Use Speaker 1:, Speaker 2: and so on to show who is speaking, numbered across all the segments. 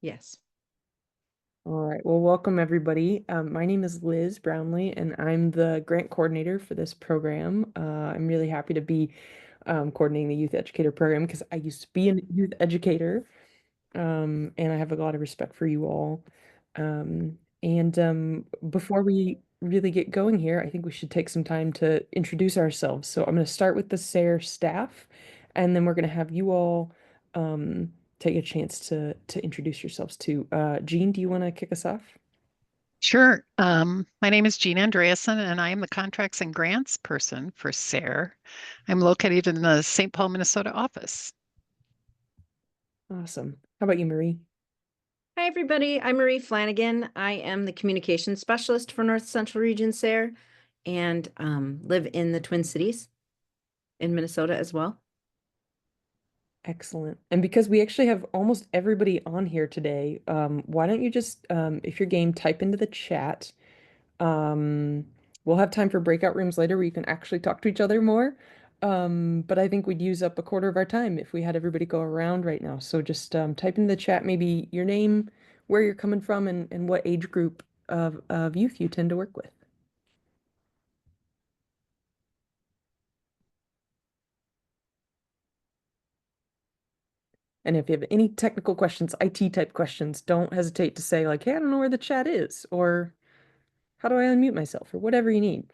Speaker 1: Yes.
Speaker 2: All right. Well, welcome everybody. My name is Liz Brownlee, and I'm the grant coordinator for this program. I'm really happy to be coordinating the Youth Educator program because I used to be a youth educator, and I have a lot of respect for you all. And before we really get going here, I think we should take some time to introduce ourselves. So I'm going to start with the SARE staff, and then we're going to have you all take a chance to introduce yourselves too. Jean, do you want to kick us off?
Speaker 3: Sure. My name is Jean Andreasen, and I am the contracts and grants person for SARE. I'm located in the St. Paul, Minnesota office.
Speaker 2: Awesome. How about you, Marie?
Speaker 1: Hi, everybody. I'm Marie Flanagan. I am the communications specialist for North Central Region SARE and live in the Twin Cities in Minnesota as well.
Speaker 2: Excellent. And because we actually have almost everybody on here today, why don't you just, if you're game, type into the chat. Um, we'll have time for breakout rooms later where you can actually talk to each other more. But I think we'd use up a quarter of our time if we had everybody go around right now. So just type in the chat maybe your name, where you're coming from, and what age group of youth you tend to work with. And if you have any technical questions, IT type questions, don't hesitate to say like, hey, I don't know where the chat is, or how do I unmute myself, or whatever you need.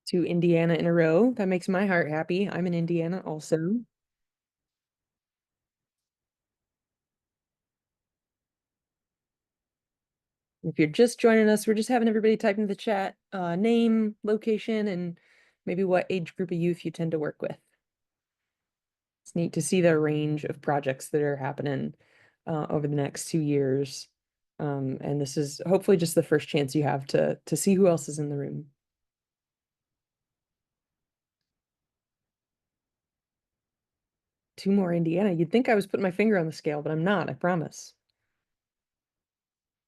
Speaker 2: To Indiana in a row. That makes my heart happy. I'm in Indiana also. If you're just joining us, we're just having everybody type in the chat, name, location, and maybe what age group of youth you tend to work with. It's neat to see the range of projects that are happening over the next 2 years. And this is hopefully just the first chance you have to see who else is in the room. Two more Indiana. You'd think I was putting my finger on the scale, but I'm not, I promise.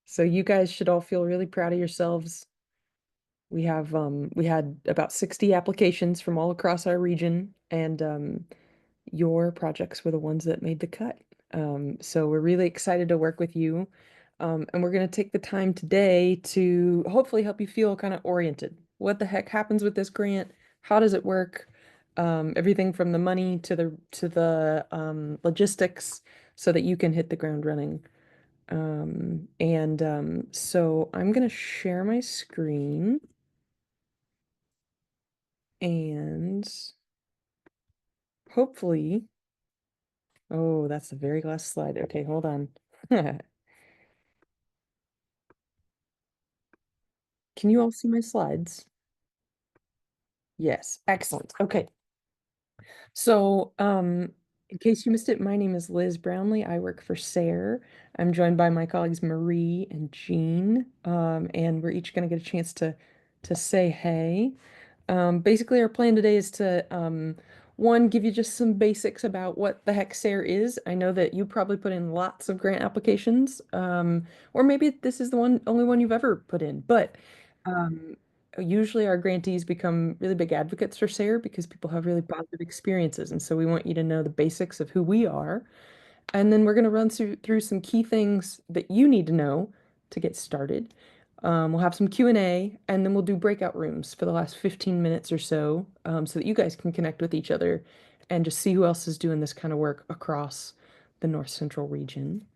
Speaker 2: So you guys should all feel really proud of yourselves. We had about 60 applications from all across our region, and your projects were the ones that made the cut. So we're really excited to work with you. And we're going to take the time today to hopefully help you feel kind of oriented. What the heck happens with this grant? How does it work? Everything from the money to the logistics so that you can hit the ground running. So I'm going to share my screen and hopefully, oh, that's the very last slide. Okay, hold on. Can you all see my slides? Yes, excellent. Okay. So, in case you missed it, my name is Liz Brownlee. I work for SARE. I'm joined by my colleagues Marie and Jean, and we're each going to get a chance to say hey. Basically, our plan today is to one, give you just some basics about what the heck SARE is. I know that you probably put in lots of grant applications, or maybe this is the only one you've ever put in, but um, usually our grantees become really big advocates for SARE because people have really positive experiences. And so we want you to know the basics of who we are. And then we're going to run through some key things that you need to know to get started. We'll have some Q&A, and then we'll do breakout rooms for the last 15 minutes or so, so that you guys can connect with each other and just see who else is doing this kind of work across the North Central region.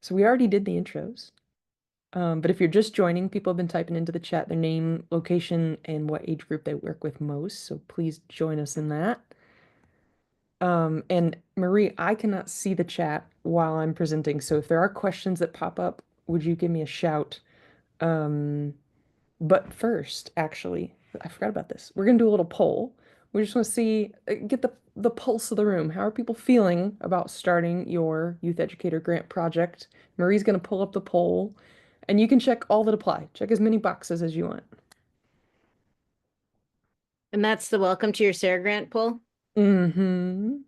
Speaker 2: So we already did the intros. But if you're just joining, people have been typing into the chat their name, location, and what age group they work with most. So please join us in that. And Marie, I cannot see the chat while I'm presenting. So if there are questions that pop up, would you give me a shout? Um, but first, actually, I forgot about this. We're gonna do a little poll. We just want to see, get the pulse of the room. How are people feeling about starting your Youth Educator grant project? Marie's going to pull up the poll, and you can check all that apply. Check as many boxes as you want.
Speaker 1: And that's the welcome to your SARE grant poll.
Speaker 2: Mm-hmm.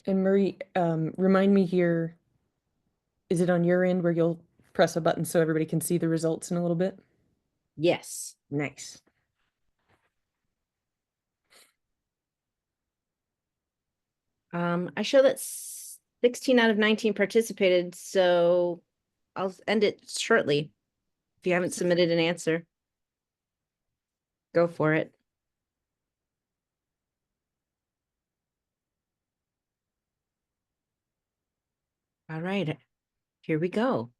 Speaker 2: And Marie, remind me here, is it on your end where you'll press a button so everybody can see the results in a little bit?
Speaker 1: Yes.
Speaker 2: Nice.
Speaker 1: I show that 16 out of 19 participated, so I'll end it shortly. If you haven't submitted an answer, go for it. All right, here we go.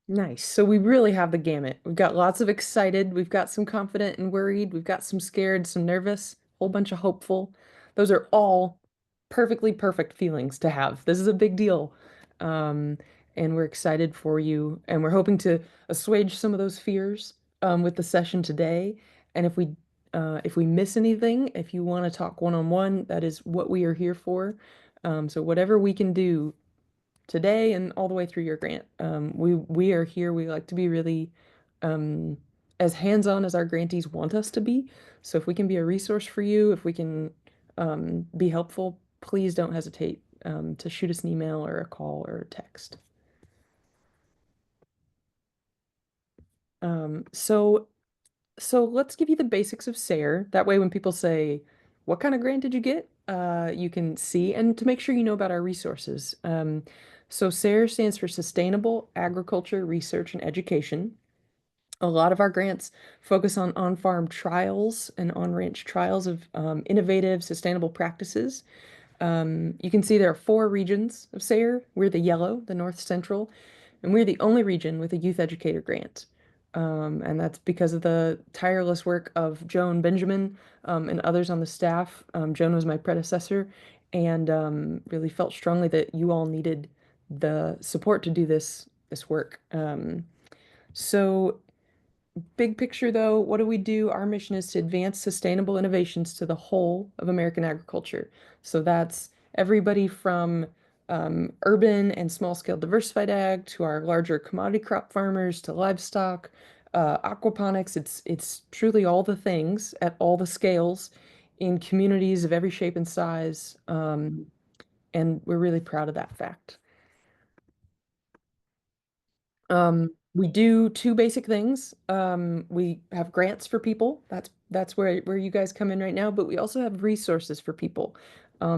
Speaker 2: Nice. So we really have the gamut. We've got lots of excited, we've got some confident and worried, we've got some scared, some nervous, a whole bunch of hopeful. Those are all perfectly perfect feelings to have. This is a big deal. Um, and we're excited for you, and we're hoping to assuage some of those fears with the session today. And if we miss anything, if you want to talk one-on-one, that is what we are here for. So whatever we can do today and all the way through your grant. We are here. We like to be really um, as hands-on as our grantees want us to be. So if we can be a resource for you, if we can be helpful, please don't hesitate to shoot us an email or a call or a text. So let's give you the basics of SARE. That way, when people say, "What kind of grant did you get?" You can see, and to make sure you know about our resources. So SARE stands for Sustainable Agriculture Research and Education. A lot of our grants focus on-farm trials and on-ranch trials of innovative, sustainable practices. You can see there are 4 regions of SARE. We're the yellow, the North Central, and we're the only region with a Youth Educator grant. And that's because of the tireless work of Joan Benjamin and others on the staff. Joan was my predecessor and really felt strongly that you all needed the support to do this work. So big picture, though, what do we do? Our mission is to advance sustainable innovations to the whole of American agriculture. So that's everybody from urban and small-scale diversified ag to our larger commodity crop farmers to livestock, aquaponics. It's truly all the things at all the scales in communities of every shape and size. And we're really proud of that fact. We do 2 basic things. We have grants for people. That's where you guys come in right now, but we also have resources for people.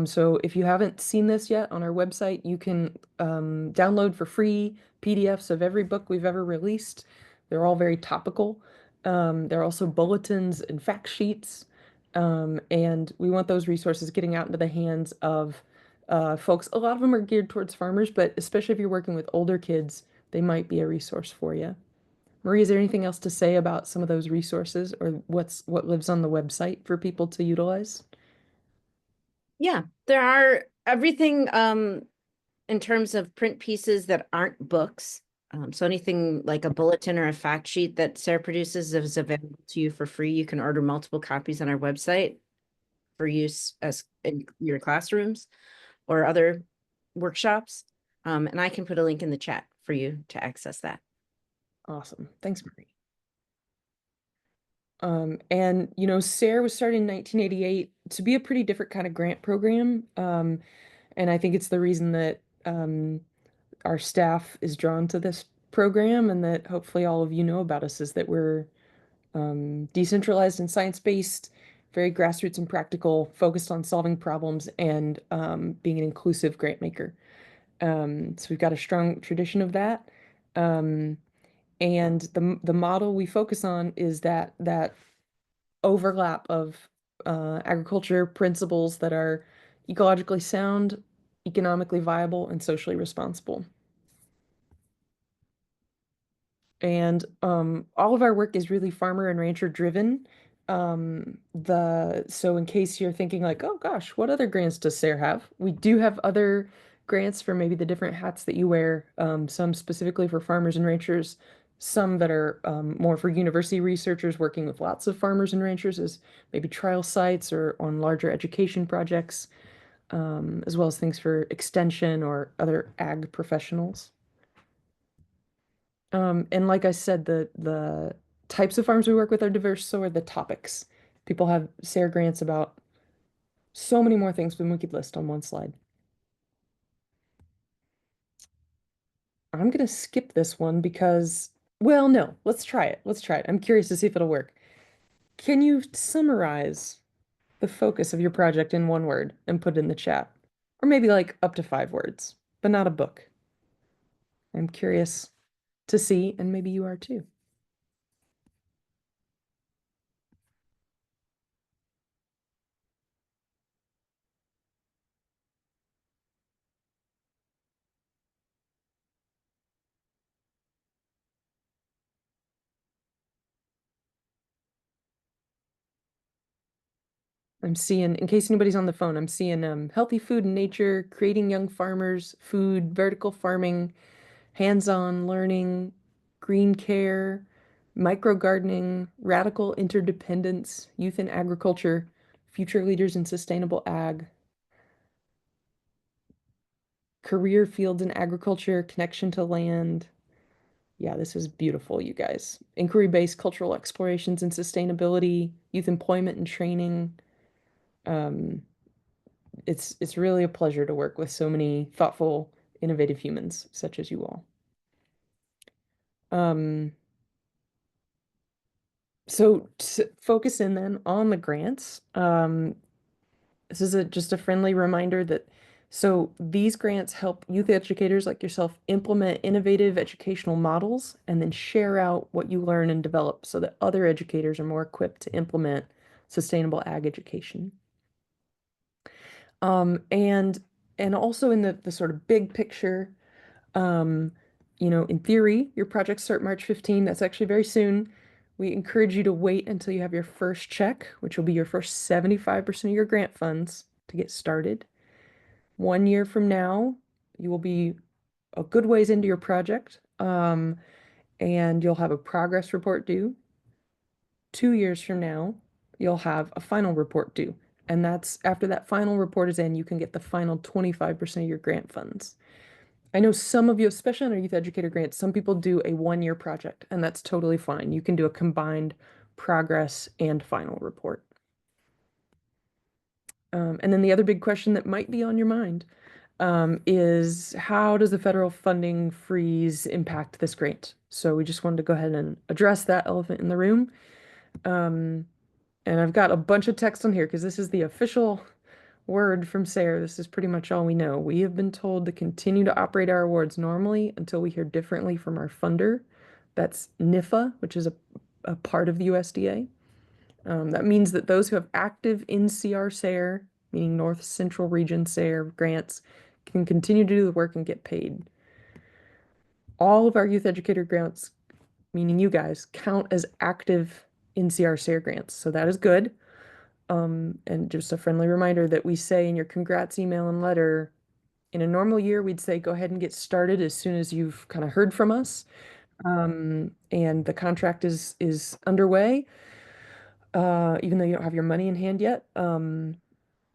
Speaker 2: So if you haven't seen this yet on our website, you can download for free PDFs of every book we've ever released. They're all very topical. There are also bulletins and fact sheets. And we want those resources getting out into the hands of folks. A lot of them are geared towards farmers, but especially if you're working with older kids, they might be a resource for you. Marie, is there anything else to say about some of those resources or what lives on the website for people to utilize?
Speaker 1: Yeah, there are everything in terms of print pieces that aren't books. So anything like a bulletin or a fact sheet that Sarah produces is available to you for free. You can order multiple copies on our website for use as in your classrooms or other workshops. And I can put a link in the chat for you to access that.
Speaker 2: Awesome. Thanks, Marie. And SARE was started in 1988 to be a pretty different kind of grant program. And I think it's the reason that our staff is drawn to this program and that hopefully all of you know about us is that we're decentralized and science-based, very grassroots and practical, focused on solving problems and being an inclusive grant maker. So we've got a strong tradition of that. And the model we focus on is that overlap of agriculture principles that are ecologically sound, economically viable, and socially responsible. And all of our work is really farmer and rancher driven. So in case you're thinking like, oh gosh, what other grants does SARE have? We do have other grants for maybe the different hats that you wear, some specifically for farmers and ranchers, some that are more for university researchers working with lots of farmers and ranchers as maybe trial sites or on larger education projects, as well as things for extension or other ag professionals. And like I said, the types of farms we work with are diverse, so are the topics. People have SARE grants about so many more things than we could list on one slide. I'm gonna skip this one because, well, no, let's try it. Let's try it. I'm curious to see if it'll work. Can you summarize the focus of your project in one word and put it in the chat? Or maybe like up to 5 words, but not a book. I'm curious to see, and maybe you are too. I'm seeing, in case anybody's on the phone, I'm seeing healthy food and nature, creating young farmers, food, vertical farming, hands-on learning, green care, micro gardening, radical interdependence, youth in agriculture, future leaders in sustainable ag, career fields in agriculture, connection to land. Yeah, this is beautiful, you guys. Inquiry-based cultural explorations and sustainability, youth employment and training. Um, it's really a pleasure to work with so many thoughtful, innovative humans such as you all. Um, so to focus in then on the grants. This is just a friendly reminder that so these grants help youth educators like yourself implement innovative educational models and then share out what you learn and develop so that other educators are more equipped to implement sustainable ag education. Um, and and also in the sort of big picture, um, in theory, your projects start March 15. That's actually very soon. We encourage you to wait until you have your first check, which will be your first 75% of your grant funds to get started. 1 year from now, you will be a good ways into your project, and you'll have a progress report due. 2 years from now, you'll have a final report due. And that's after that final report is in, you can get the final 25% of your grant funds. I know some of you, especially on our Youth Educator grants, some people do a 1 year project, and that's totally fine. You can do a combined progress and final report. And then the other big question that might be on your mind is how does the federal funding freeze impact this grant? So we just wanted to go ahead and address that elephant in the room. And I've got a bunch of text on here because this is the official word from SARE. This is pretty much all we know. We have been told to continue to operate our awards normally until we hear differently from our funder. That's NIFA, which is a part of the USDA. That means that those who have active NCR-SARE, meaning North Central Region SARE grants, can continue to do the work and get paid. All of our Youth Educator grants, meaning you guys, count as active NCR-SARE grants. So that is good. And just a friendly reminder that we say in your congrats email and letter, in a normal year, we'd say go ahead and get started as soon as you've kind of heard from us. And the contract is underway, even though you don't have your money in hand yet.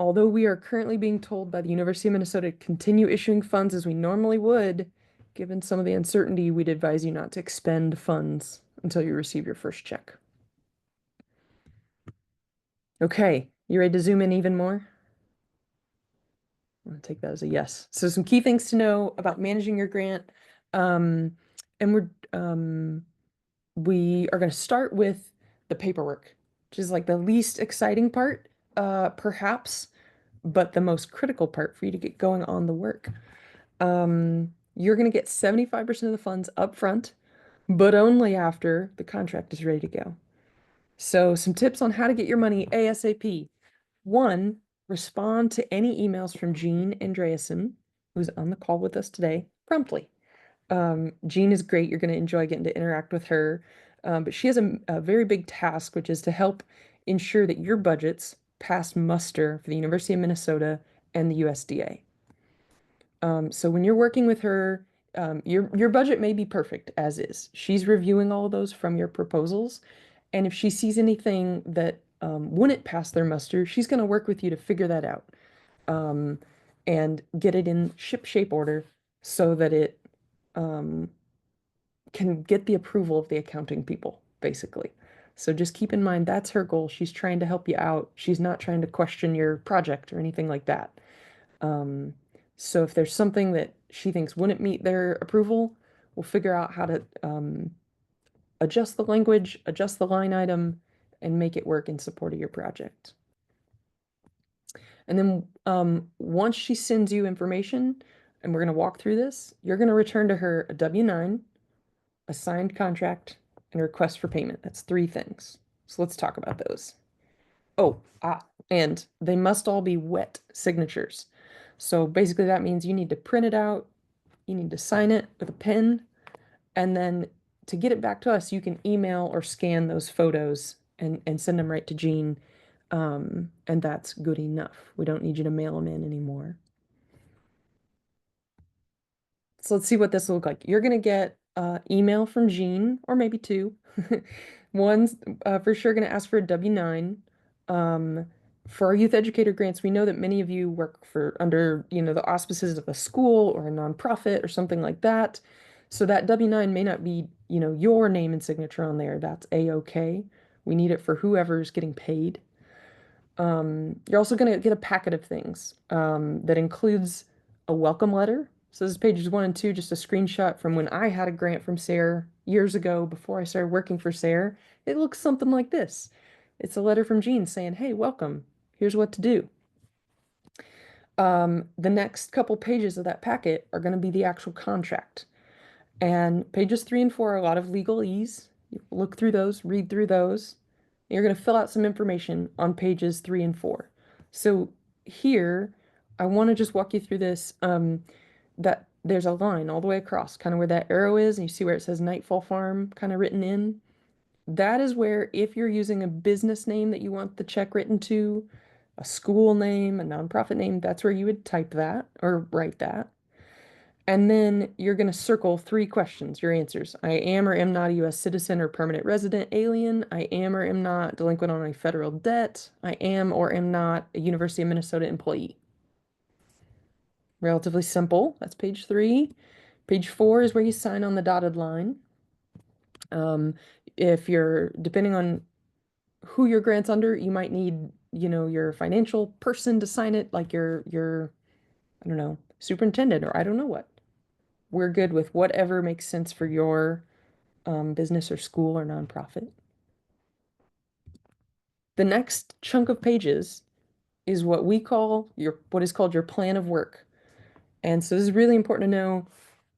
Speaker 2: Although we are currently being told by the University of Minnesota to continue issuing funds as we normally would, given some of the uncertainty, we'd advise you not to expend funds until you receive your first check. Okay, you ready to zoom in even more? I'm gonna take that as a yes. So some key things to know about managing your grant. And we are going to start with the paperwork, which is like the least exciting part, perhaps, but the most critical part for you to get going on the work. You're going to get 75% of the funds up front, but only after the contract is ready to go. So some tips on how to get your money ASAP. One, respond to any emails from Jean Andreasen, who's on the call with us today, promptly. Jean is great. You're going to enjoy getting to interact with her. But she has a very big task, which is to help ensure that your budgets pass muster for the University of Minnesota and the USDA. So when you're working with her, your budget may be perfect as is. She's reviewing all of those from your proposals, and if she sees anything that wouldn't pass their muster, she's going to work with you to figure that out um, and get it in ship shape order so that it um, can get the approval of the accounting people, basically. So just keep in mind that's her goal. She's trying to help you out. She's not trying to question your project or anything like that. Um, so if there's something that she thinks wouldn't meet their approval, we'll figure out how to adjust the language, adjust the line item, and make it work in support of your project. And then once she sends you information, and we're going to walk through this, you're going to return to her a W-9, a signed contract, and a request for payment. That's 3 things. So let's talk about those. And they must all be wet signatures. So basically that means you need to print it out, you need to sign it with a pen, and then to get it back to us, you can email or scan those photos and send them right to Jean. And that's good enough. We don't need you to mail them in anymore. So let's see what this will look like. You're going to get email from Jean, or maybe 2. One's for sure going to ask for a W-9. For our youth educator grants, we know that many of you work for under, the auspices of a school or a nonprofit or something like that. So that W-9 may not be, your name and signature on there. That's A-OK. We need it for whoever's getting paid. You're also going to get a packet of things that includes a welcome letter. So this is pages 1 and 2, just a screenshot from when I had a grant from SARE years ago before I started working for SARE. It looks something like this. It's a letter from Jean saying, hey, welcome. Here's what to do. The next couple pages of that packet are going to be the actual contract. And pages 3 and 4 are a lot of legalese. You look through those, read through those. You're going to fill out some information on pages 3 and 4. So here, I want to just walk you through this, that there's a line all the way across, kind of where that arrow is, and you see where it says Nightfall Farm kind of written in. That is where, if you're using a business name that you want the check written to, a school name, a nonprofit name, that's where you would type that or write that. And then you're going to circle 3 questions, your answers. I am or am not a U.S. citizen or permanent resident alien. I am or am not delinquent on a federal debt. I am or am not a University of Minnesota employee. Relatively simple. That's page 3. Page 4 is where you sign on the dotted line. If you're, depending on who your grant's under, you might need, your financial person to sign it, like your, I don't know, superintendent, or I don't know what. We're good with whatever makes sense for your business or school or nonprofit. The next chunk of pages is what we call what is called your plan of work. And so this is really important to know.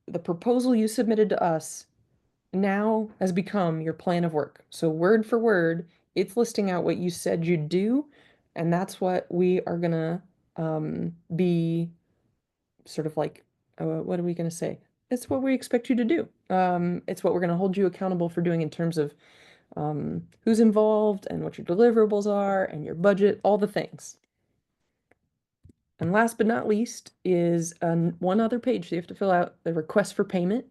Speaker 2: The proposal you submitted to us now has become your plan of work. So word for word, it's listing out what you said you'd do, and that's what we are gonna be sort of like, what are we gonna say? It's what we expect you to do. It's what we're gonna hold you accountable for doing in terms of who's involved and what your deliverables are and your budget, all the things. And last but not least is one other page. So you have to fill out the request for payment.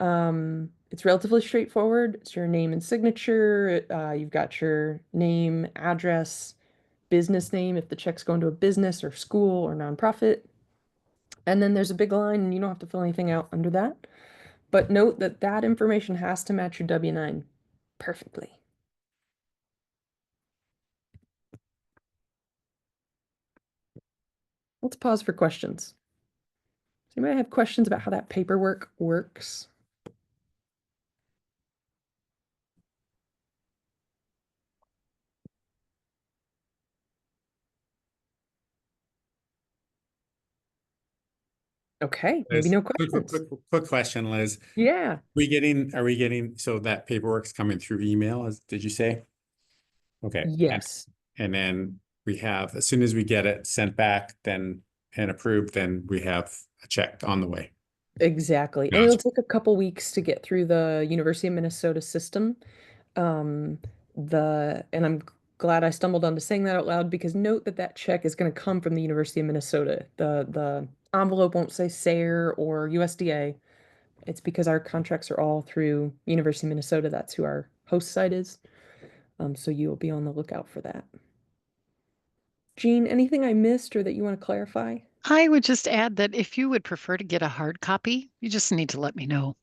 Speaker 2: It's relatively straightforward. It's your name and signature. You've got your name, address, business name, if the check's going to a business or school or nonprofit. And then there's a big line, and you don't have to fill anything out under that. But note that that information has to match your W-9 perfectly. Let's pause for questions. Does anybody have questions about how that paperwork works? Okay, maybe
Speaker 4: Liz,
Speaker 2: no
Speaker 4: quick
Speaker 2: questions.
Speaker 4: question, Liz.
Speaker 2: Yeah.
Speaker 4: Are we getting, so that paperwork's coming through email, did you say? Okay.
Speaker 2: Yes.
Speaker 4: And then we have, as soon as we get it sent back, then and approved, then we have a check on the way.
Speaker 2: Exactly. And it'll take a couple weeks to get through the University of Minnesota system. And I'm glad I stumbled onto saying that out loud, because note that that check is going to come from the University of Minnesota. The envelope won't say SARE or USDA. It's because our contracts are all through University of Minnesota. That's who our host site is. So you'll be on the lookout for that. Jean, anything I missed or that you want to clarify?
Speaker 3: I would just add that if you would prefer to get a hard copy, you just need to let me know.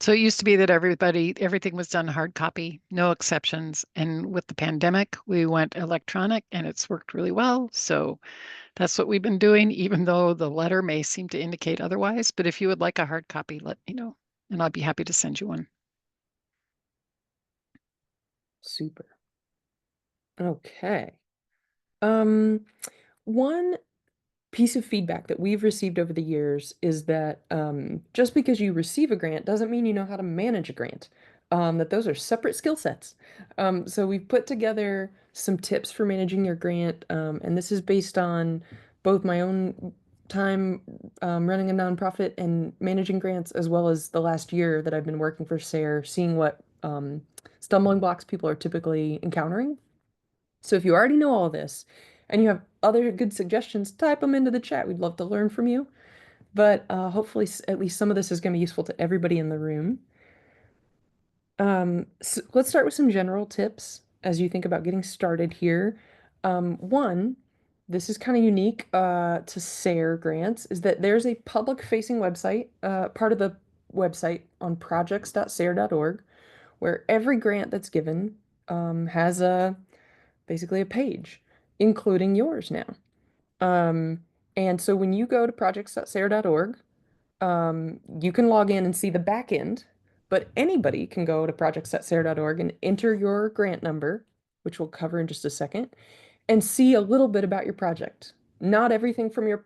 Speaker 3: So it used to be that everything was done hard copy, no exceptions. And with the pandemic, we went electronic and it's worked really well. So that's what we've been doing, even though the letter may seem to indicate otherwise. But if you would like a hard copy, let me know, and I'd be happy to send you one.
Speaker 2: Super. Okay. One piece of feedback that we've received over the years is that just because you receive a grant doesn't mean you know how to manage a grant. That those are separate skill sets. So we've put together some tips for managing your grant, and this is based on both my own time running a nonprofit and managing grants, as well as the last year that I've been working for SARE, seeing what stumbling blocks people are typically encountering. So if you already know all this and you have other good suggestions, type them into the chat. We'd love to learn from you. But hopefully at least some of this is going to be useful to everybody in the room. So let's start with some general tips as you think about getting started here. One, this is kind of unique to SARE grants, is that there's a public-facing website, part of the website on projects.sare.org, where every grant that's given has basically a page, including yours now. And so when you go to projects.sare.org, you can log in and see the back end, but anybody can go to projects.sare.org and enter your grant number, which we'll cover in just a second, and see a little bit about your project. Not everything from your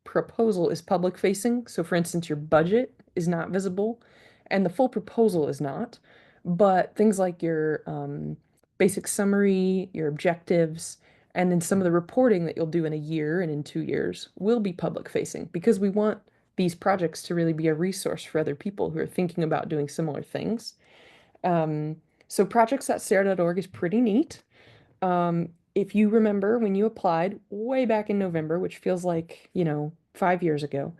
Speaker 2: proposal is public facing. So for instance, your budget is not visible and the full proposal is not, but things like your basic summary, your objectives, and then some of the reporting that you'll do in a year and in 2 years will be public facing, because we want these projects to really be a resource for other people who are thinking about doing similar things. So projects.sare.org is pretty neat. If you remember when you applied way back in November, which feels like, 5 years ago,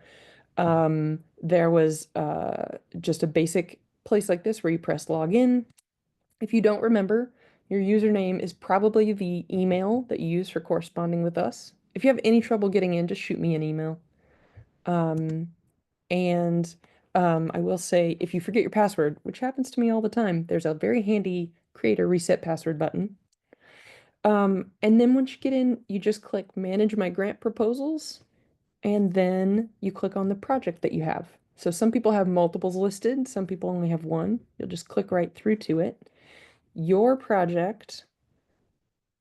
Speaker 2: there was just a basic place like this where you press login. If you don't remember, your username is probably the email that you use for corresponding with us. If you have any trouble getting in, just shoot me an email. And I will say, if you forget your password, which happens to me all the time, there's a very handy create or reset password button. And then once you get in, you just click Manage My Grant Proposals, and then you click on the project that you have. So some people have multiples listed, some people only have one. You'll just click right through to it. Your project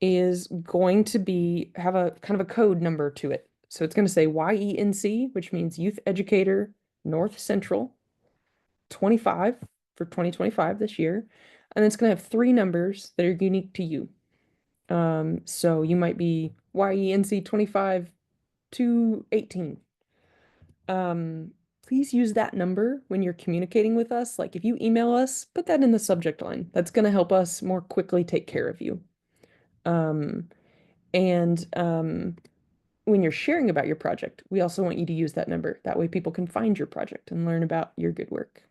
Speaker 2: is going to have a kind of a code number to it. So it's going to say YENC, which means Youth Educator North Central 25 for 2025 this year. And it's going to have 3 numbers that are unique to you. So you might be YENC 25 to 18. Please use that number when you're communicating with us. Like if you email us, put that in the subject line. That's going to help us more quickly take care of you. When you're sharing about your project, we also want you to use that number. That way people can find your project and learn about your good work.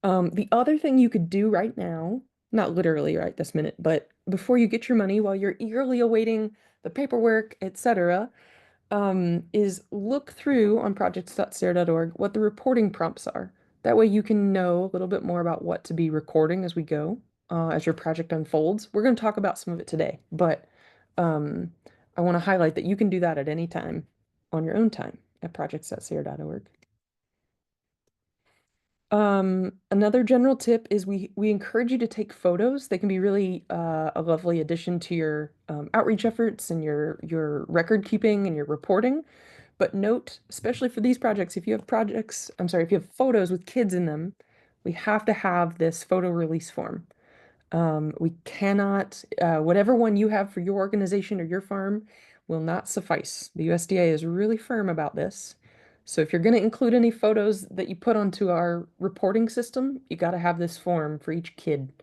Speaker 2: The other thing you could do right now, not literally right this minute, but before you get your money, while you're eagerly awaiting the paperwork, etc., is look through on projects.sare.org what the reporting prompts are. That way you can know a little bit more about what to be recording as we go, as your project unfolds. We're going to talk about some of it today, but I want to highlight that you can do that at any time on your own time at projects.sare.org. Another general tip is we encourage you to take photos. They can be really a lovely addition to your outreach efforts and your record keeping and your reporting. But note, especially for these projects, if you have photos with kids in them, we have to have this photo release form. We cannot, whatever one you have for your organization or your farm will not suffice. The USDA is really firm about this. So if you're going to include any photos that you put onto our reporting system, you got to have this form for each kid.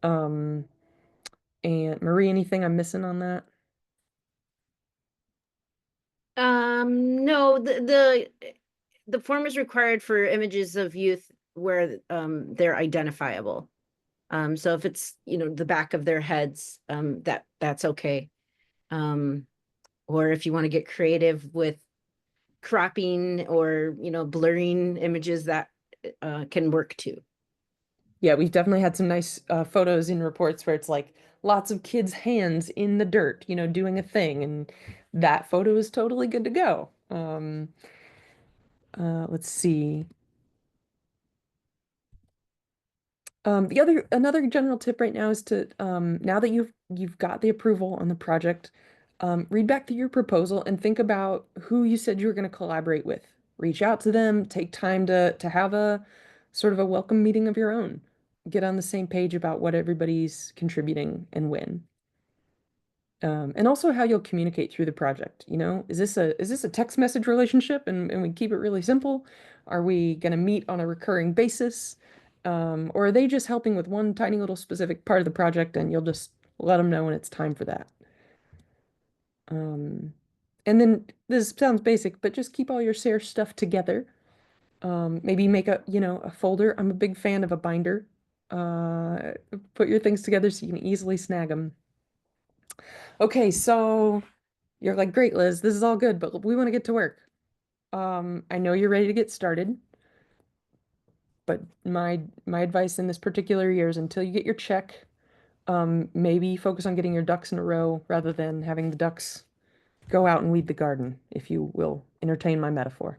Speaker 2: And Marie, anything I'm missing on that?
Speaker 1: No, the form is required for images of youth where they're identifiable. So if it's, the back of their heads, that's okay. Or if you want to get creative with cropping or, blurring images, that can work too.
Speaker 2: Yeah, we've definitely had some nice photos in reports where it's like lots of kids' hands in the dirt, doing a thing, and that photo is totally good to go. Let's see. Another general tip right now is to now that you've got the approval on the project, read back through your proposal and think about who you said you were going to collaborate with. Reach out to them, take time to have a sort of a welcome meeting of your own. Get on the same page about what everybody's contributing and when. And also how you'll communicate through the project. Is this a text message relationship and we keep it really simple? Are we going to meet on a recurring basis? Or are they just helping with one tiny little specific part of the project and you'll just let them know when it's time for that? And then this sounds basic, but just keep all your SARE stuff together. Maybe make a folder. I'm a big fan of a binder. Put your things together so you can easily snag them. Okay, so you're like, great, Liz, this is all good, but we want to get to work. I know you're ready to get started, but my advice in this particular year is until you get your check, maybe focus on getting your ducks in a row rather than having the ducks go out and weed the garden, if you will entertain my metaphor.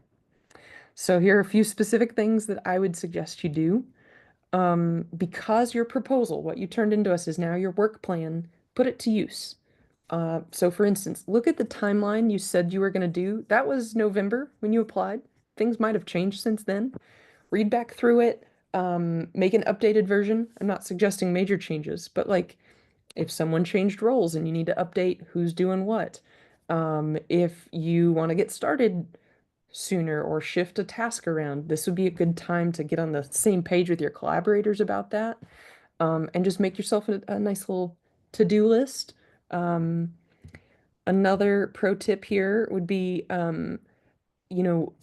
Speaker 2: So here are a few specific things that I would suggest you do. Because your proposal, what you turned into us, is now your work plan, put it to use. So for instance, look at the timeline you said you were going to do. That was November when you applied. Things might have changed since then. Read back through it, make an updated version. I'm not suggesting major changes, but like if someone changed roles and you need to update who's doing what, if you want to get started sooner or shift a task around, this would be a good time to get on the same page with your collaborators about that, and just make yourself a nice little to-do list. Another pro tip here would be, you know,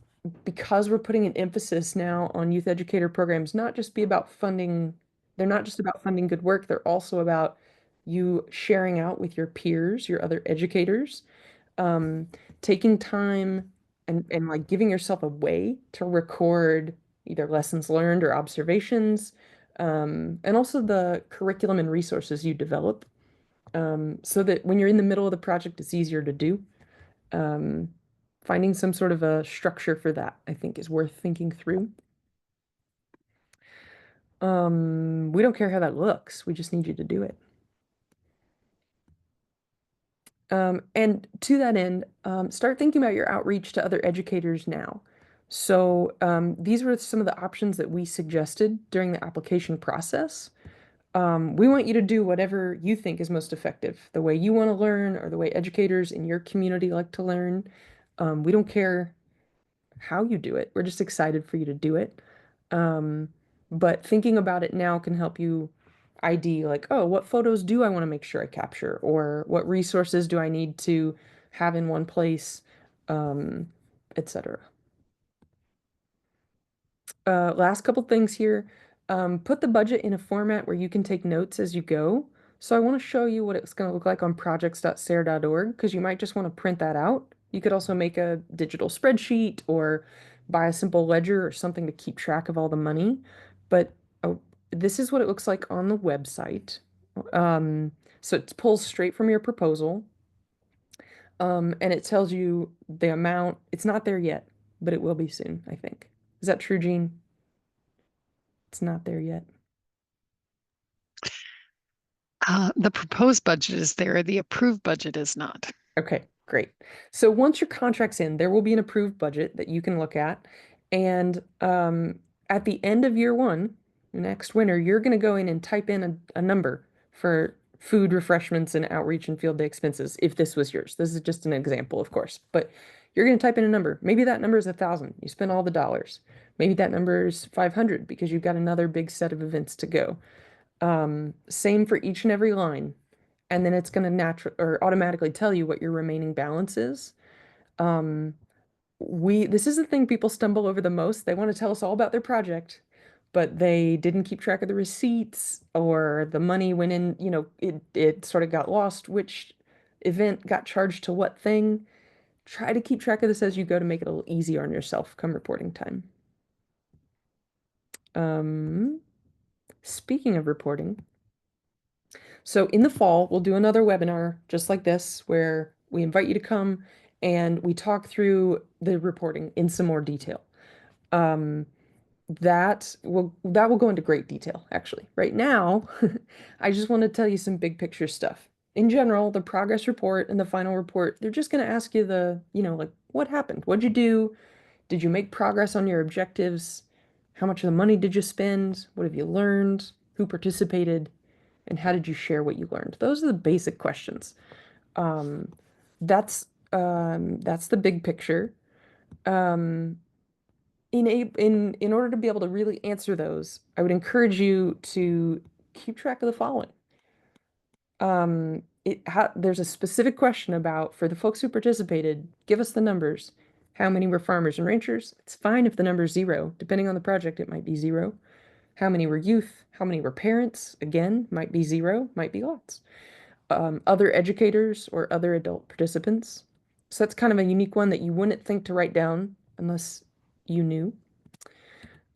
Speaker 2: because we're putting an emphasis now on youth educator programs, not just be about funding, they're not just about funding good work, they're also about you sharing out with your peers, your other educators, um, taking time and like giving yourself a way to record either lessons learned or observations, and also the curriculum and resources you develop, so that when you're in the middle of the project, it's easier to do. Um, Finding some sort of a structure for that, I think, is worth thinking through. We don't care how that looks. We just need you to do it. And to that end, start thinking about your outreach to other educators now. So these were some of the options that we suggested during the application process. We want you to do whatever you think is most effective, the way you want to learn or the way educators in your community like to learn. We don't care how you do it. We're just excited for you to do it. But thinking about it now can help you ID like, oh, what photos do I want to make sure I capture? Or what resources do I need to have in one place, etc. Last couple things here. Put the budget in a format where you can take notes as you go. So I want to show you what it's going to look like on projects.sare.org because you might just want to print that out. You could also make a digital spreadsheet or buy a simple ledger or something to keep track of all the money. But this is what it looks like on the website. So it pulls straight from your proposal. And it tells you the amount. It's not there yet, but it will be soon, I think. Is that true, Jean? It's not there yet.
Speaker 3: The proposed budget is there. The approved budget is not.
Speaker 2: Okay, great. So once your contract's in, there will be an approved budget that you can look at. And at the end of year one, next winter, you're going to go in and type in a number for food, refreshments, and outreach and field day expenses, if this was yours. This is just an example, of course. But you're going to type in a number. Maybe that number is 1,000. You spend all the dollars. Maybe that number is 500 because you've got another big set of events to go. Same for each and every line. And then it's going to automatically tell you what your remaining balance is. This is the thing people stumble over the most. They want to tell us all about their project, but they didn't keep track of the receipts, or the money went in, it sort of got lost, which event got charged to what thing. Try to keep track of this as you go to make it a little easier on yourself come reporting time. Speaking of reporting, so in the fall, we'll do another webinar just like this, where we invite you to come and we talk through the reporting in some more detail. That will go into great detail, actually. Right now, I just want to tell you some big picture stuff. In general, the progress report and the final report, they're just going to ask you like, what happened? What'd you do? Did you make progress on your objectives? How much of the money did you spend? What have you learned? Who participated? And how did you share what you learned? Those are the basic questions. That's the big picture. In order to be able to really answer those, I would encourage you to keep track of the following. There's a specific question about, for the folks who participated, give us the numbers. How many were farmers and ranchers? It's fine if the number is 0. Depending on the project, it might be 0. How many were youth? How many were parents? Again, might be 0, might be lots. Other educators or other adult participants. So that's kind of a unique one that you wouldn't think to write down unless you knew.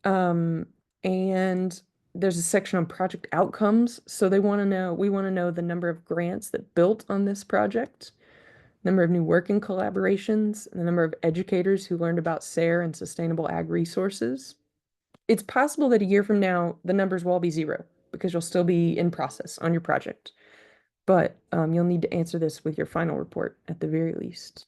Speaker 2: And there's a section on project outcomes. So we want to know the number of grants that built on this project, number of new working collaborations, and the number of educators who learned about SARE and sustainable ag resources. It's possible that a year from now, the numbers will all be 0 because you'll still be in process on your project. But you'll need to answer this with your final report at the very least.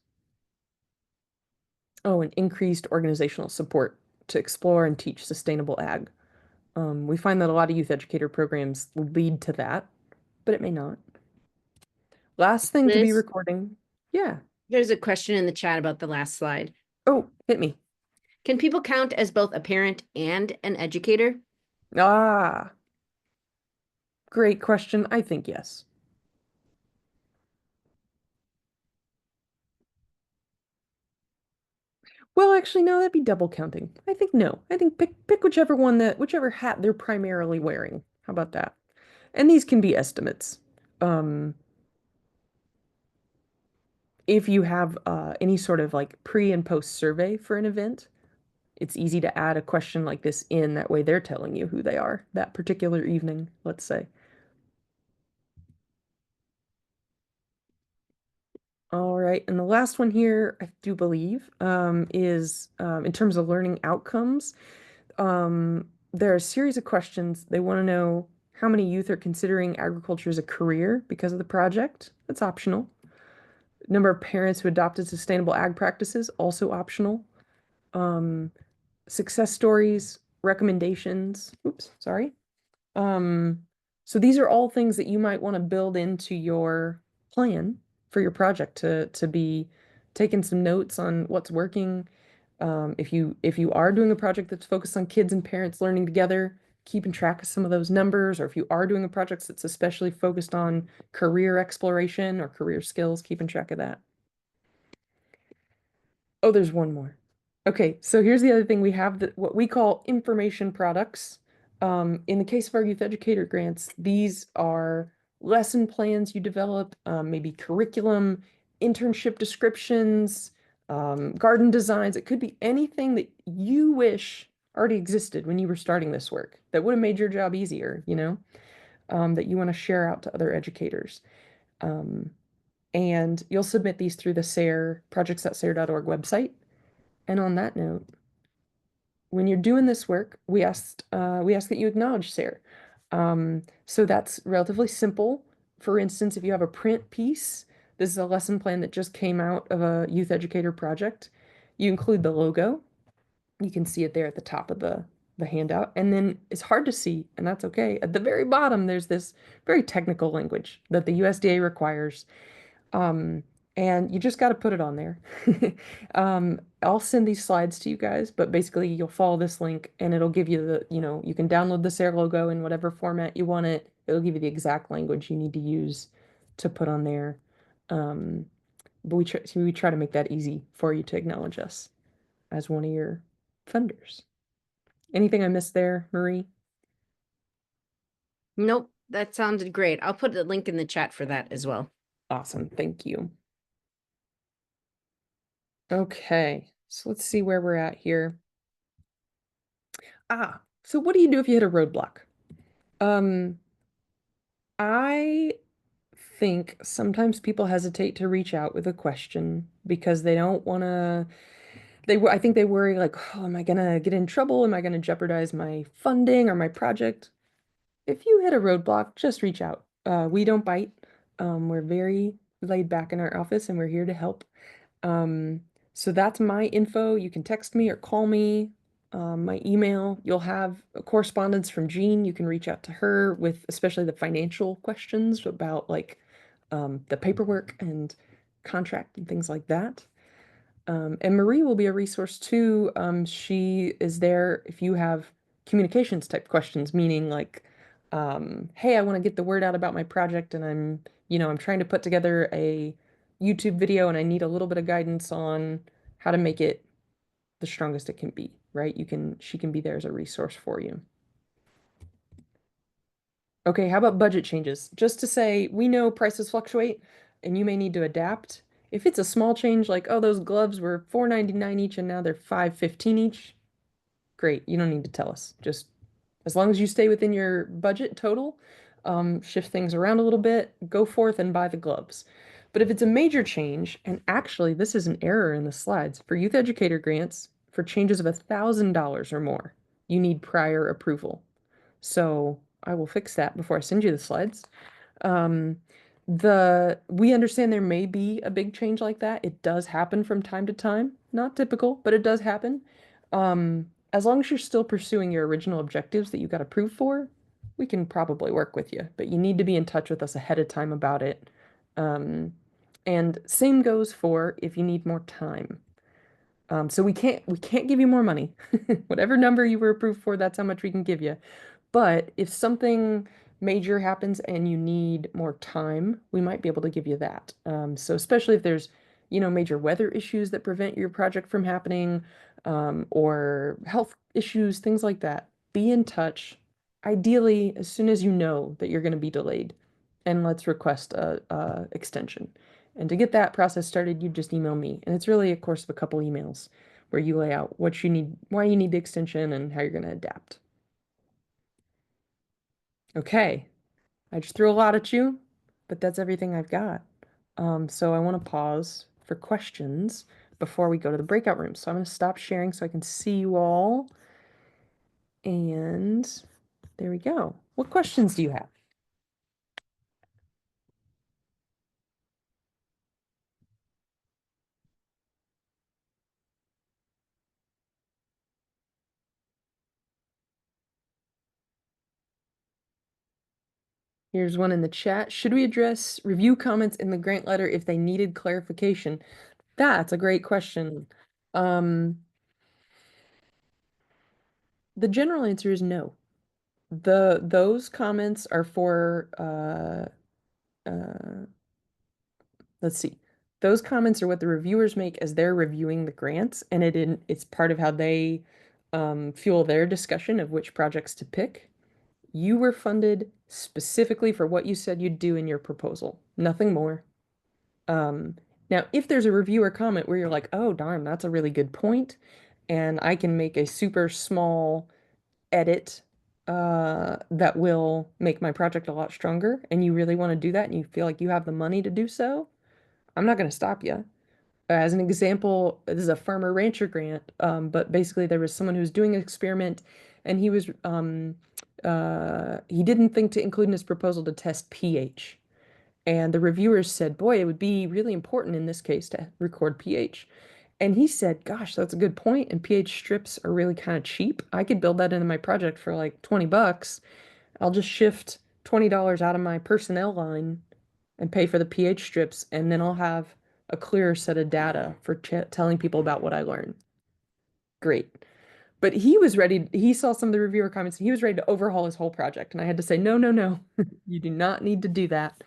Speaker 2: Oh, and increased organizational support to explore and teach sustainable ag. We find that a lot of youth educator programs lead to that, but it may not. Last thing to be
Speaker 1: Liz?
Speaker 2: recording. Yeah.
Speaker 1: There's a question in the chat about the last slide.
Speaker 2: Oh, hit me.
Speaker 1: Can people count as both a parent and an educator?
Speaker 2: Ah, great question. I think yes. Well, actually, no, that'd be double counting. I think no. I think pick whichever hat they're primarily wearing. How about that? And these can be estimates. If you have any sort of like pre and post survey for an event, it's easy to add a question like this in. That way they're telling you who they are that particular evening, let's say. All right, and the last one here, I do believe, is in terms of learning outcomes. There are a series of questions. They want to know how many youth are considering agriculture as a career because of the project. That's optional. Number of parents who adopted sustainable ag practices, also optional. Success stories, recommendations. Oops, sorry. So these are all things that you might want to build into your plan for your project to be taking some notes on what's working. If you are doing a project that's focused on kids and parents learning together, keeping track of some of those numbers, or if you are doing a project that's especially focused on career exploration or career skills, keeping track of that. Oh, there's one more. Okay, so here's the other thing. We have what we call information products. In the case of our youth educator grants, these are lesson plans you develop, maybe curriculum, internship descriptions, garden designs. It could be anything that you wish already existed when you were starting this work that would have made your job easier, that you want to share out to other educators. And you'll submit these through the SARE, projects.sare.org website. And on that note, when you're doing this work, we ask that you acknowledge SARE. So that's relatively simple. For instance, if you have a print piece, this is a lesson plan that just came out of a youth educator project. You include the logo. You can see it there at the top of the handout. And then it's hard to see, and that's okay. At the very bottom, there's this very technical language that the USDA requires. and you just got to put it on there. I'll send these slides to you guys, but basically you'll follow this link and it'll give you the, you can download the SARE logo in whatever format you want it. It'll give you the exact language you need to use to put on there. But we try to make that easy for you to acknowledge us as one of your funders. Anything I missed there, Marie?
Speaker 1: Nope, that sounded great. I'll put a link in the chat for that as well.
Speaker 2: Awesome, thank you. Okay, so let's see where we're at here. So what do you do if you hit a roadblock? I think sometimes people hesitate to reach out with a question because they don't want to, I think they worry like, oh, am I gonna get in trouble? Am I gonna jeopardize my funding or my project? If you hit a roadblock, just reach out. We don't bite. We're very laid back in our office and we're here to help. So that's my info. You can text me or call me. My email, you'll have a correspondence from Jean. You can reach out to her with especially the financial questions about like the paperwork and contract and things like that. And Marie will be a resource too. She is there if you have communications type questions, meaning like, hey, I want to get the word out about my project and I'm trying to put together a YouTube video and I need a little bit of guidance on how to make it the strongest it can be, right? She can be there as a resource for you. Okay, how about budget changes? Just to say, we know prices fluctuate and you may need to adapt. If it's a small change like, oh, those gloves were $4.99 each and now they're $5.15 each, great. You don't need to tell us. Just as long as you stay within your budget total, shift things around a little bit, go forth and buy the gloves. But if it's a major change, and actually this is an error in the slides, for Youth Educator grants, for changes of $1,000 or more, you need prior approval. So I will fix that before I send you the slides. We understand there may be a big change like that. It does happen from time to time. Not typical, but it does happen. As long as you're still pursuing your original objectives that you got approved for, we can probably work with you, but you need to be in touch with us ahead of time about it. And same goes for if you need more time. So we can't give you more money. Whatever number you were approved for, that's how much we can give you. But if something major happens and you need more time, we might be able to give you that. So especially if there's, major weather issues that prevent your project from happening, or health issues, things like that, be in touch. Ideally, as soon as you know that you're going to be delayed, and let's request a extension. And to get that process started, you just email me. And it's really a course of a couple emails where you lay out what you need, why you need the extension, and how you're going to adapt. Okay, I just threw a lot at you, but that's everything I've got. So I want to pause for questions before we go to the breakout room. So I'm going to stop sharing so I can see you all. And there we go. What questions do you have? Here's one in the chat. Should we address review comments in the grant letter if they needed clarification? That's a great question. The general answer is no. Those comments are for let's see. Those comments are what the reviewers make as they're reviewing the grants, and it's part of how they fuel their discussion of which projects to pick. You were funded specifically for what you said you'd do in your proposal, nothing more. Now, if there's a reviewer comment where you're like, oh, darn, that's a really good point, and I can make a super small edit that will make my project a lot stronger, and you really want to do that, and you feel like you have the money to do so, I'm not going to stop you. As an example, this is a farmer rancher grant, but basically there was someone who was doing an experiment, and he didn't think to include in his proposal to test pH. And the reviewers said, boy, it would be really important in this case to record pH. And he said, gosh, that's a good point. And pH strips are really kind of cheap. I could build that into my project for like 20 bucks. I'll just shift $20 out of my personnel line and pay for the pH strips. And then I'll have a clearer set of data for telling people about what I learned. Great. But he saw some of the reviewer comments and he was ready to overhaul his whole project. And I had to say, no, no, no, you do not need to do that.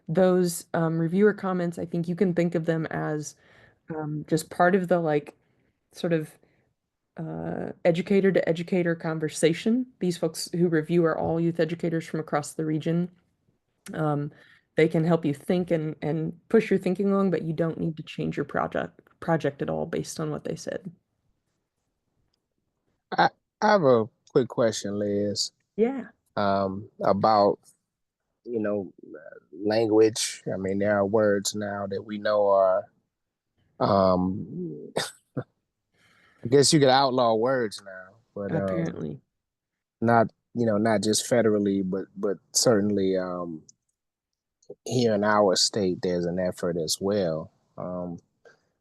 Speaker 2: Those reviewer comments, I think you can think of them as just part of the like sort of educator to educator conversation. These folks who review are all youth educators from across the region. They can help you think and push your thinking along, but you don't need to change your project at all based on what they said.
Speaker 5: I, I have a quick question, Liz,
Speaker 2: Yeah.
Speaker 5: about, language. I mean, there are words now that we know are, um, I guess you could outlaw words now, but
Speaker 2: Apparently.
Speaker 5: not, not just federally, but certainly here in our state, there's an effort as well.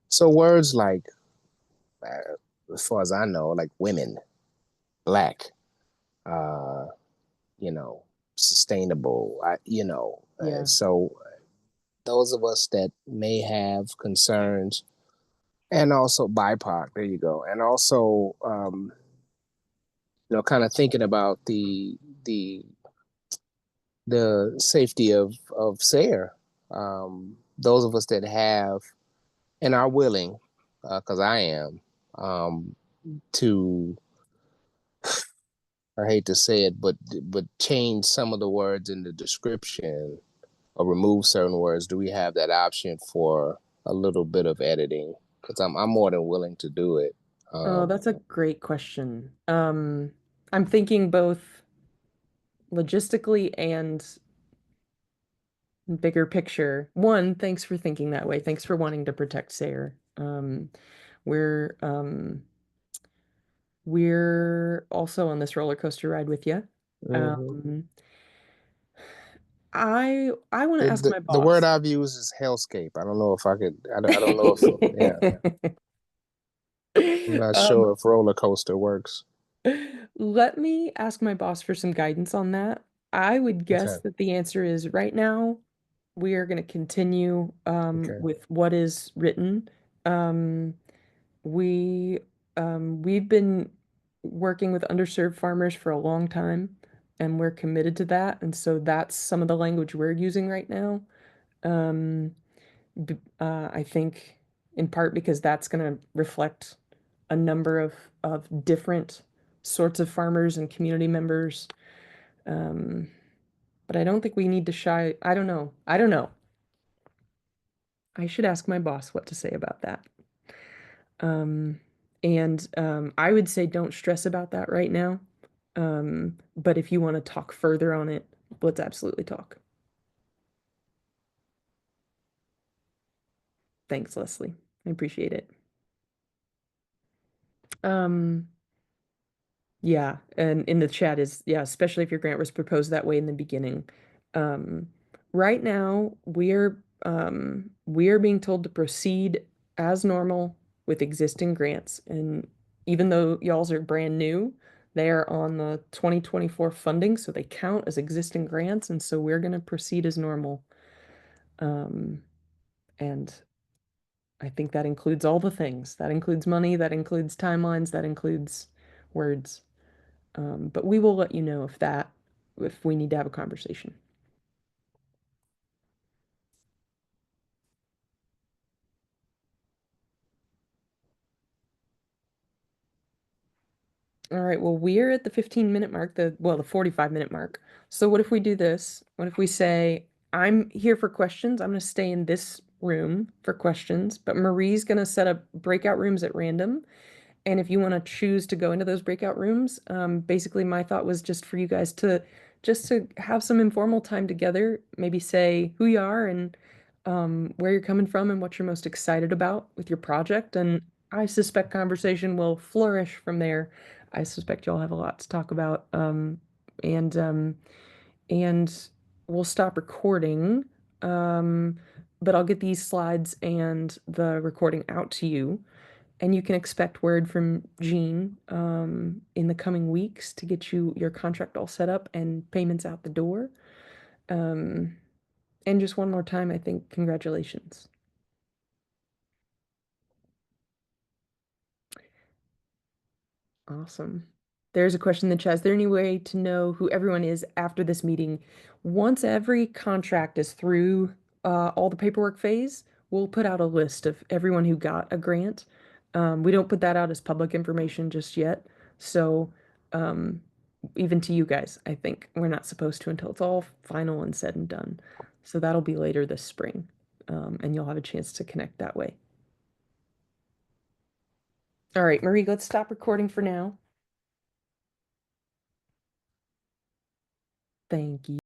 Speaker 5: So words like, as far as I know, like women, black, uh, sustainable.
Speaker 2: Yeah.
Speaker 5: So those of us that may have concerns, and also BIPOC, there you go, and also kind of thinking about the the safety of SARE. Those of us that have and are willing, because I am, to, I hate to say it, but change some of the words in the description or remove certain words. Do we have that option for a little bit of editing? Because I'm more than willing to do it.
Speaker 2: Oh, that's a great question. I'm thinking both logistically and bigger picture. One, thanks for thinking that way. Thanks for wanting to protect SARE. We're we're also on this roller coaster ride with you. I want to ask my
Speaker 5: The word
Speaker 2: boss.
Speaker 5: I've used is hellscape. I don't know if I could. I don't know if. Yeah, I'm not sure if roller coaster works.
Speaker 2: Let me ask my boss for some guidance on that. I would guess
Speaker 5: Okay.
Speaker 2: that the answer is right now we are going to continue
Speaker 5: Okay.
Speaker 2: with what is written. Um, we we've been working with underserved farmers for a long time, and we're committed to that. And so that's some of the language we're using right now. I think in part because that's going to reflect a number of different sorts of farmers and community members. But I don't think we need to shy. I don't know. I don't know. I should ask my boss what to say about that. I would say don't stress about that right now. But if you want to talk further on it, let's absolutely talk. Thanks, Leslie. I appreciate it. Yeah, and in the chat is, yeah, especially if your grant was proposed that way in the beginning. Right now, we're being told to proceed as normal with existing grants. And even though y'all's are brand new, they are on the 2024 funding, so they count as existing grants. And so we're going to proceed as normal. And I think that includes all the things. That includes money, that includes timelines, that includes words. But we will let you know if we need to have a conversation. All right, well, we're at the 15-minute mark, the 45-minute mark. So what if we do this? What if we say, I'm here for questions. I'm going to stay in this room for questions, but Marie's going to set up breakout rooms at random. And if you want to choose to go into those breakout rooms, basically my thought was just for you guys to have some informal time together, maybe say who you are and where you're coming from and what you're most excited about with your project. And I suspect conversation will flourish from there. I suspect y'all have a lot to talk about. And and we'll stop recording. But I'll get these slides and the recording out to you. And you can expect word from Jean in the coming weeks to get your contract all set up and payments out the door. And just one more time, I think congratulations. Awesome. There's a question in the chat. Is there any way to know who everyone is after this meeting? Once every contract is through all the paperwork phase, we'll put out a list of everyone who got a grant. We don't put that out as public information just yet. So even to you guys, I think we're not supposed to until it's all final and said and done. So that'll be later this spring, and you'll have a chance to connect that way. All right, Marie, let's stop recording for now. Thank you.